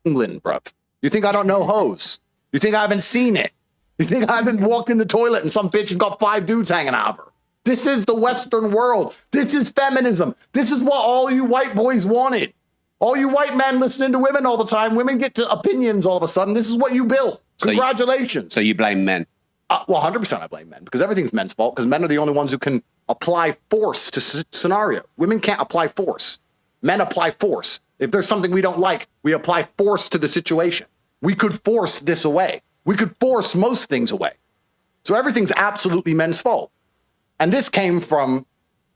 England, bruv. You think I don't know hoes? You think I haven't seen it? You think I haven't walked in the toilet and some bitch has got 5 dudes hanging out of her? This is the Western world. This is feminism. This is what all you white boys wanted. All you white men listening to women all the time, women get to opinions all of a sudden. This is what you built. Congratulations. So you blame men? Well, 100% I blame men, because everything's men's fault, because men are the only ones who can apply force to scenario. Women can't apply force. Men apply force. If there's something we don't like, we apply force to the situation. We could force this away. We could force most things away. So everything's absolutely men's fault. And this came from,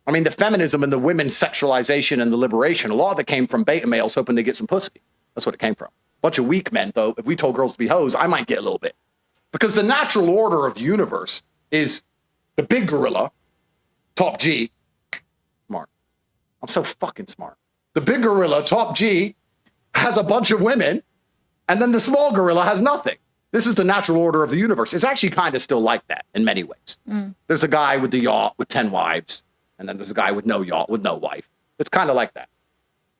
I mean, the feminism and the women's sexualization and the liberation, a lot of it came from beta males hoping to get some pussy. That's what it came from. Bunch of weak men, though. If we told girls to be hoes, I might get a little bit. Because the natural order of the universe is the big gorilla, top G, smart. I'm so fucking smart. The big gorilla, top G, has a bunch of women, and then the small gorilla has nothing. This is the natural order of the universe. It's actually kind of still like that in many ways. There's a guy with the yacht with 10 wives, and then there's a guy with no yacht with no wife. It's kind of like that.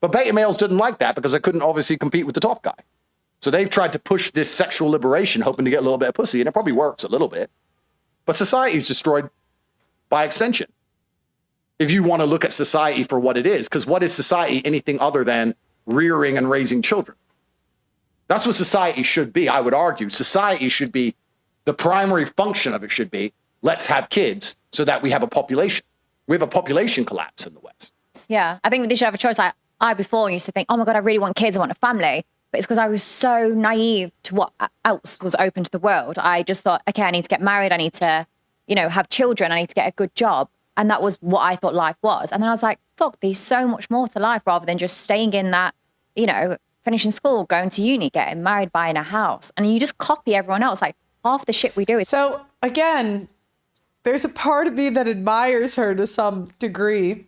But beta males didn't like that because they couldn't obviously compete with the top guy. So they've tried to push this sexual liberation, hoping to get a little bit of pussy, and it probably works a little bit. But society's destroyed by extension. If you want to look at society for what it is, because what is society anything other than rearing and raising children? That's what society should be, I would argue. Society should be, the primary function of it should be, let's have kids so that we have a population. We have a population collapse in the West. Yeah, I think they should have a choice. Like, I before used to think, oh my God, I really want kids, I want a family. But it's because I was so naive to what else was open to the world. I just thought, okay, I need to get married. I need to, have children. I need to get a good job. And that was what I thought life was. And then I was like, fuck, there's so much more to life rather than just staying in that, finishing school, going to uni, getting married, buying a house. And you just copy everyone else. Like half the shit we do is. So again, there's a part of me that admires her to some degree.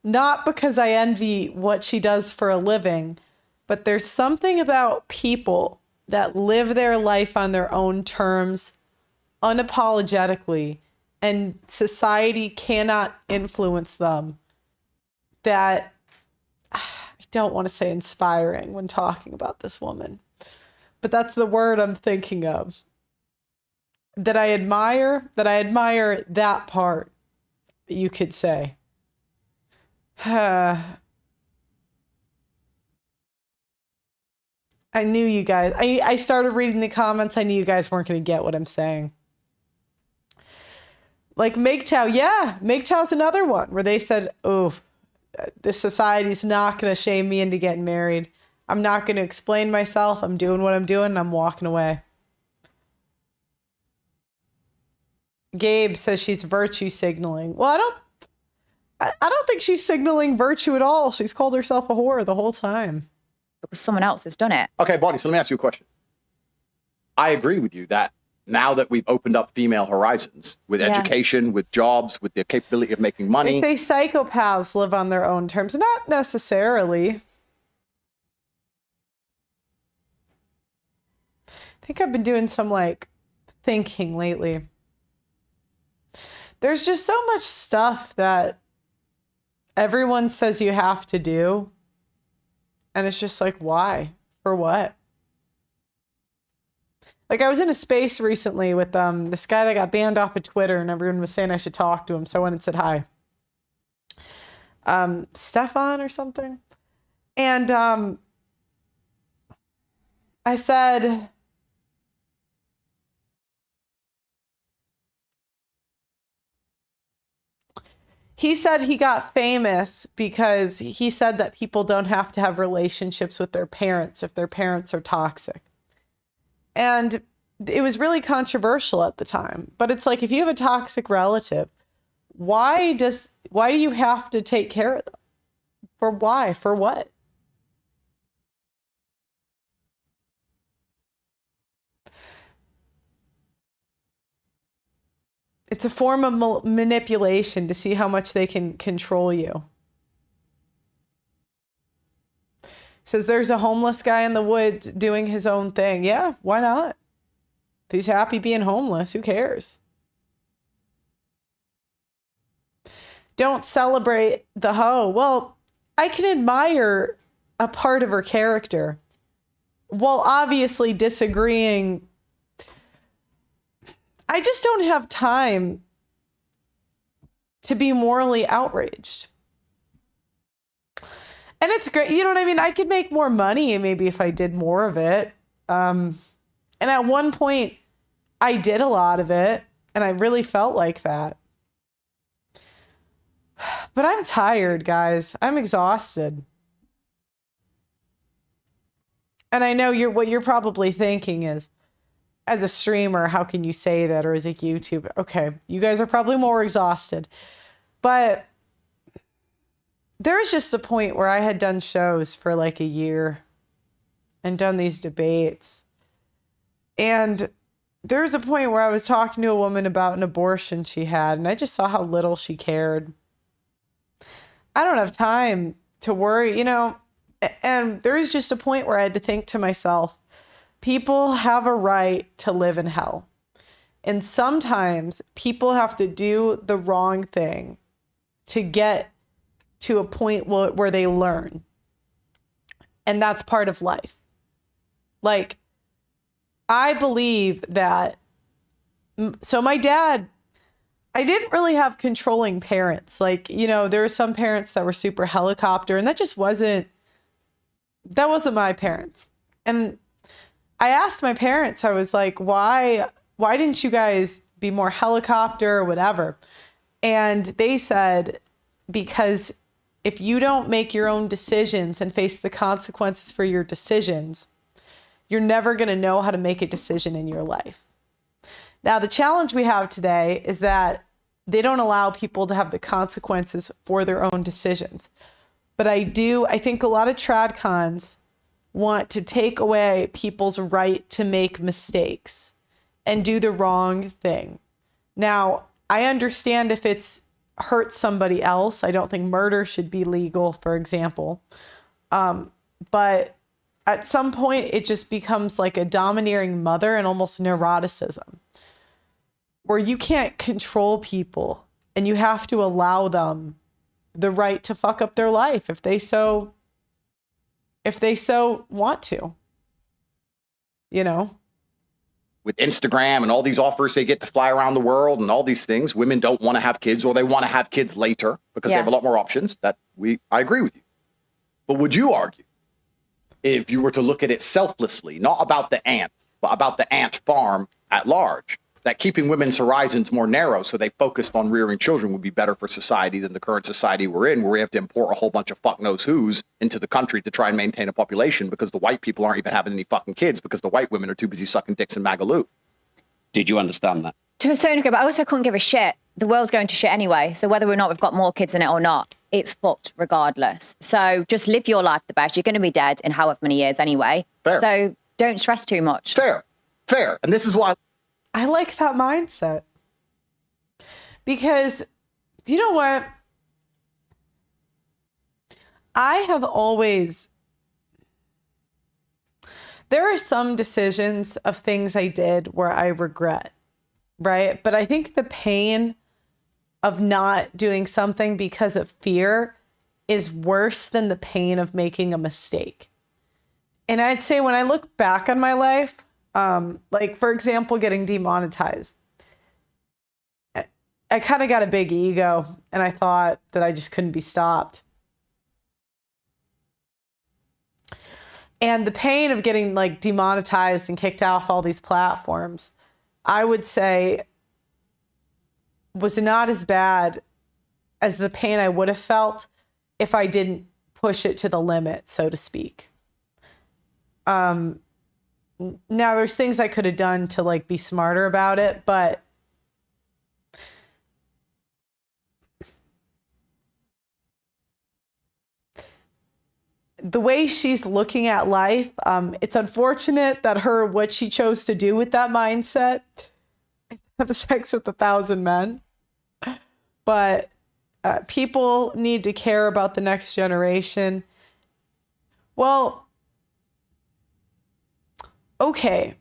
Not because I envy what she does for a living, but there's something about people that live their life on their own terms, unapologetically, and society cannot influence them, that I don't want to say inspiring when talking about this woman, but that's the word I'm thinking of. That I admire that part, you could say. I knew you guys, I started reading the comments. I knew you guys weren't going to get what I'm saying. Like MGTOW, yeah, MGTOW's another one where they said, oh, this society's not going to shame me into getting married. I'm not going to explain myself. I'm doing what I'm doing and I'm walking away. Gabe says she's virtue signaling. Well, I don't think she's signaling virtue at all. She's called herself a whore the whole time. Because someone else has done it. Okay, Bonnie, so let me ask you a question. I agree with you that now that we've opened up female horizons with education, with jobs, with the capability of making money. They say psychopaths live on their own terms. Not necessarily. I think I've been doing some thinking lately. There's just so much stuff that everyone says you have to do. And it's just like, why? For what? I was in a space recently with this guy that got banned off of Twitter, and everyone was saying I should talk to him. So I went and said hi. Stefan or something. And I said, he said he got famous because he said that people don't have to have relationships with their parents if their parents are toxic. And it was really controversial at the time. But it's like, if you have a toxic relative, why do you have to take care of them? For why? For what? It's a form of manipulation to see how much they can control you. Says there's a homeless guy in the woods doing his own thing. Yeah, why not? If he's happy being homeless, who cares? Don't celebrate the hoe. Well, I can admire a part of her character. while obviously disagreeing, I just don't have time to be morally outraged. And it's great. You know what I mean? I could make more money maybe if I did more of it. And at one point, I did a lot of it, and I really felt like that. But I'm tired, guys. I'm exhausted. And I know what you're probably thinking is, as a streamer, how can you say that? Or as a YouTuber? Okay, you guys are probably more exhausted. But there was just a point where I had done shows for like a year and done these debates. And there was a point where I was talking to a woman about an abortion she had, and I just saw how little she cared. I don't have time to worry, you know. And there was just a point where I had to think to myself, people have a right to live in hell. And sometimes people have to do the wrong thing to get to a point where they learn. And that's part of life. Like, I believe that, so my dad, I didn't really have controlling parents. Like, you know, there were some parents that were super helicopter, and that wasn't my parents. And I asked my parents, I was like, why didn't you guys be more helicopter or whatever? And they said, because if you don't make your own decisions and face the consequences for your decisions, you're never going to know how to make a decision in your life. Now, the challenge we have today is that they don't allow people to have the consequences for their own decisions. But I think a lot of tradcons want to take away people's right to make mistakes and do the wrong thing. Now, I understand if it's hurt somebody else. I don't think murder should be legal, for example. But at some point, it just becomes like a domineering mother and almost neuroticism, where you can't control people and you have to allow them the right to fuck up their life if they so want to, you know. With Instagram and all these offers they get to fly around the world and all these things, women don't want to have kids, or they want to have kids later because they have a lot more options. I agree with you. But would you argue, if you were to look at it selflessly, not about the ant, but about the ant farm at large, that keeping women's horizons more narrow so they focused on rearing children would be better for society than the current society we're in, where we have to import a whole bunch of fuck knows who's into the country to try and maintain a population because the white people aren't even having any fucking kids because the white women are too busy sucking dicks in Magaluf? Did you understand that? To a certain degree, but I also couldn't give a shit. The world's going to shit anyway. So whether or not we've got more kids in it or not, it's fucked regardless. So just live your life the best. You're going to be dead in however many years anyway. Fair. So don't stress too much. Fair. And this is why I like that mindset. Because, you know what? I have always... There are some decisions of things I did where I regret, right? But I think the pain of not doing something because of fear is worse than the pain of making a mistake. And I'd say when I look back on my life, like, for example, getting demonetized, I kind of got a big ego and I thought that I just couldn't be stopped. And the pain of getting like demonetized and kicked off all these platforms, I would say was not as bad as the pain I would have felt if I didn't push it to the limit, so to speak. Now there's things I could have done to like be smarter about it, but the way she's looking at life, it's unfortunate that what she chose to do with that mindset is have sex with 1,000 men. But people need to care about the next generation. Well, okay.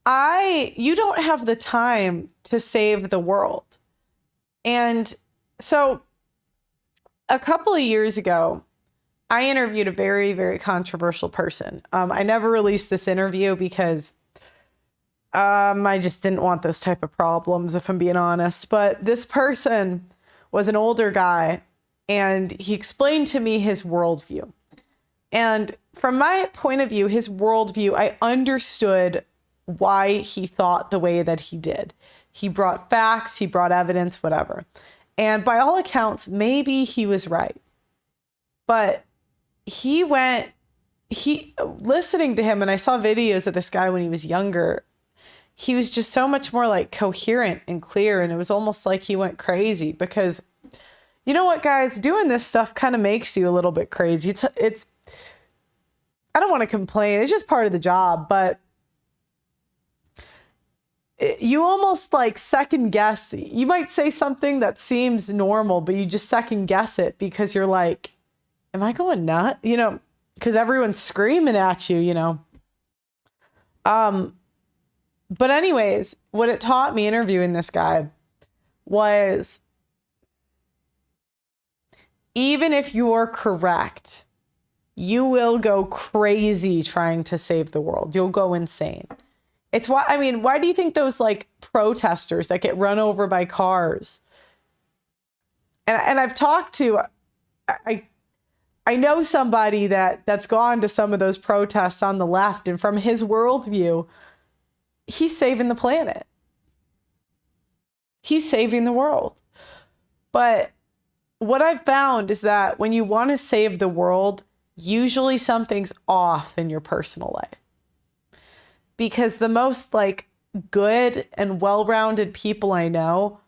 You don't have the time to save the world. And so a couple of years ago, I interviewed a very, very controversial person. I never released this interview because I just didn't want those type of problems, if I'm being honest. But this person was an older guy, and he explained to me his worldview. And from my point of view, his worldview, I understood why he thought the way that he did. He brought facts, he brought evidence, whatever. And by all accounts, maybe he was right. But listening to him, and I saw videos of this guy when he was younger, he was just so much more like coherent and clear. And it was almost like he went crazy because, you know what, guys, doing this stuff kind of makes you a little bit crazy. It's, I don't want to complain. It's just part of the job, but you almost like second guess. You might say something that seems normal, but you just second guess it because you're like, am I going nuts? You know, because everyone's screaming at you, you know. But anyways, what it taught me interviewing this guy was even if you're correct, you will go crazy trying to save the world. You'll go insane. It's why, I mean, why do you think those like protesters that get run over by cars? And I've talked to, I know somebody that's gone to some of those protests on the left, and from his worldview, he's saving the planet. He's saving the world. But what I've found is that when you want to save the world, usually something's off in your personal life. Because the most like good and well-rounded people I know,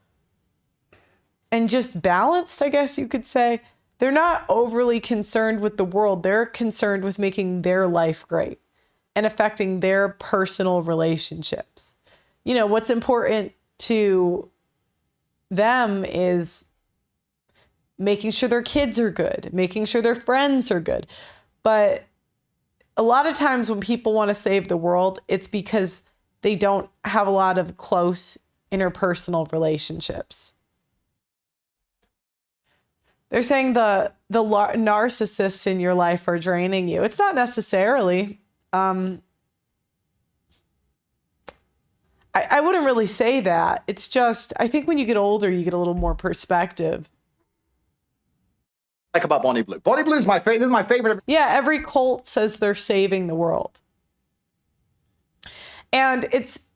and just balanced, I guess you could say, they're not overly concerned with the world. They're concerned with making their life great and affecting their personal relationships. You know, what's important to them is making sure their kids are good, making sure their friends are good. But a lot of times when people want to save the world, it's because they don't have a lot of close interpersonal relationships. They're saying the narcissists in your life are draining you. It's not necessarily. I wouldn't really say that. It's just, I think when you get older, you get a little more perspective. Like about Bonnie Blue. Bonnie Blue is my favorite. This is my favorite. Yeah, every cult says they're saving the world. And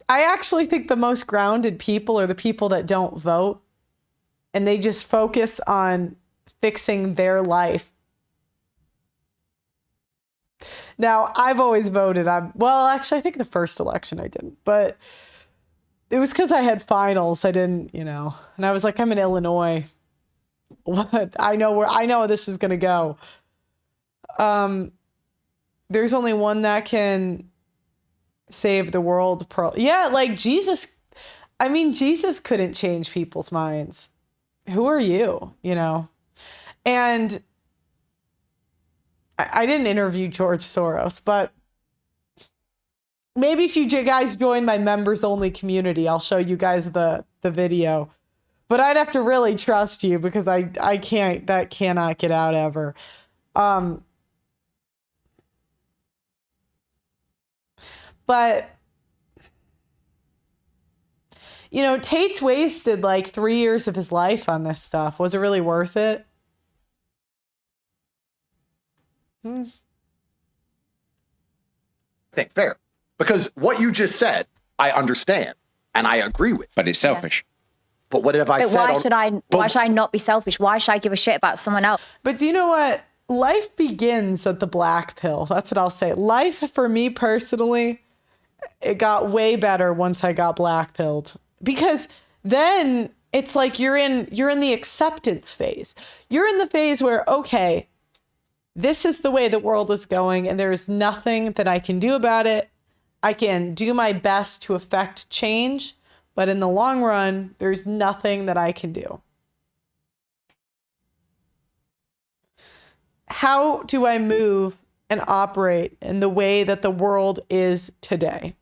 I actually think the most grounded people are the people that don't vote. And they just focus on fixing their life. Now, I've always voted. Well, actually, I think the first election I didn't. But it was because I had finals. I didn't, you know. And I was like, I'm in Illinois. What? I know this is going to go. There's only one that can save the world. Yeah, like Jesus. I mean, Jesus couldn't change people's minds. Who are you? You know? And I didn't interview George Soros, but maybe if you guys join my members only community, I'll show you guys the video. But I'd have to really trust you because I can't, that cannot get out ever. But, you know, Tate's wasted like 3 years of his life on this stuff. Was it really worth it? I think fair. Because what you just said, I understand and I agree with. But it's selfish. But what have I said? Why should I not be selfish? Why should I give a shit about someone else? But do you know what? Life begins at the black pill. That's what I'll say. Life for me personally, it got way better once I got black pilled. Because then it's like you're in the acceptance phase. You're in the phase where, okay, this is the way the world is going and there is nothing that I can do about it. I can do my best to affect change, but in the long run, there's nothing that I can do. How do I move and operate in the way that the world is today?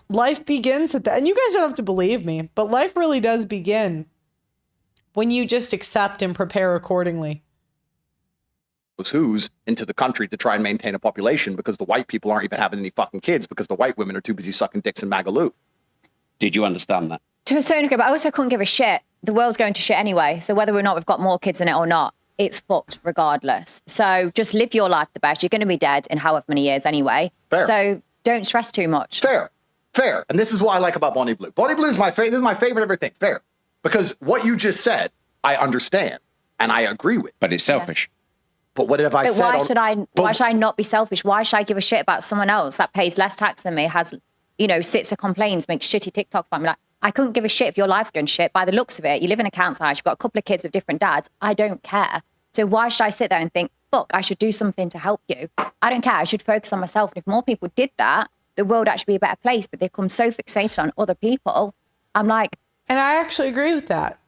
Life begins at that. And you guys don't have to believe me, but life really does begin when you just accept and prepare accordingly. who's into the country to try and maintain a population because the white people aren't even having any fucking kids because the white women are too busy sucking dicks in Magaluf. Did you understand that? To a certain degree, but I also couldn't give a shit. The world's going to shit anyway. So whether or not we've got more kids in it or not, it's fucked regardless. So just live your life the best. You're going to be dead in however many years anyway. Fair. So don't stress too much. Fair. And this is what I like about Bonnie Blue. Bonnie Blue is my favorite. This is my favorite everything. Fair. Because what you just said, I understand and I agree with. But it's selfish. But what have I But said? why should I not be selfish? Why should I give a shit about someone else that pays less tax than me, has, sits and complains, makes shitty TikToks about me? Like, I couldn't give a shit if your life's going shit. By the looks of it, you live in a council house, you've got a couple of kids with different dads. I don't care. So why should I sit there and think, fuck, I should do something to help you? I don't care. I should focus on myself. And if more people did that, the world would actually be a better place. But they become so fixated on other people. I'm like... And I actually agree with that.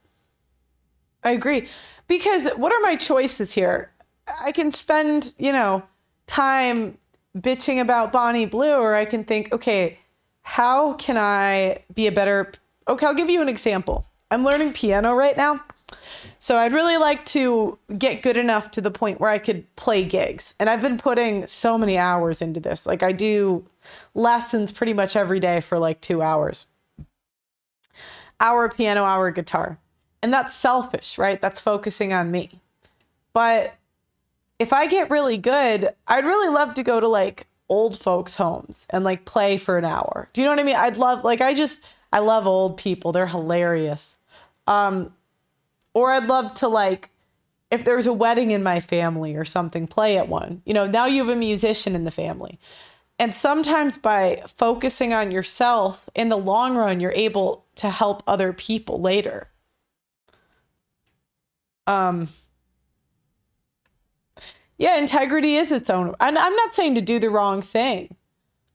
I agree. Because what are my choices here? I can spend, time bitching about Bonnie Blue, or I can think, okay, how can I be a better... Okay, I'll give you an example. I'm learning piano right now. So I'd really like to get good enough to the point where I could play gigs. And I've been putting so many hours into this. Like I do lessons pretty much every day for like 2 hours. Hour piano, hour guitar. And that's selfish, right? That's focusing on me. But if I get really good, I'd really love to go to like old folks' homes and like play for an hour. Do you know what I mean? I'd love, like, I love old people. They're hilarious. Or I'd love to, like, if there's a wedding in my family or something, play at one. Now you have a musician in the family. And sometimes by focusing on yourself, in the long run, you're able to help other people later. Yeah, integrity is its own. And I'm not saying to do the wrong thing,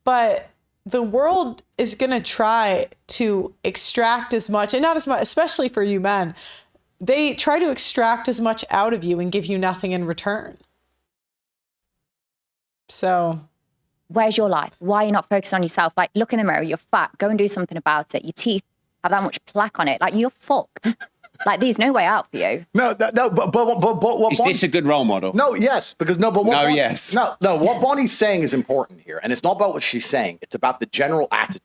but the world is going to try to extract as much, and not as much, especially for you men. They try to extract as much out of you and give you nothing in return. So, where's your life? Why are you not focused on yourself? Like, look in the mirror, you're fat, go and do something about it. Your teeth have that much plaque on it. Like, you're fucked. Like, there's no way out for you. No, but what Is this a good role model? No, yes, because what yes. what Bonnie's saying is important here, and it's not about what she's saying. It's about the general attitude.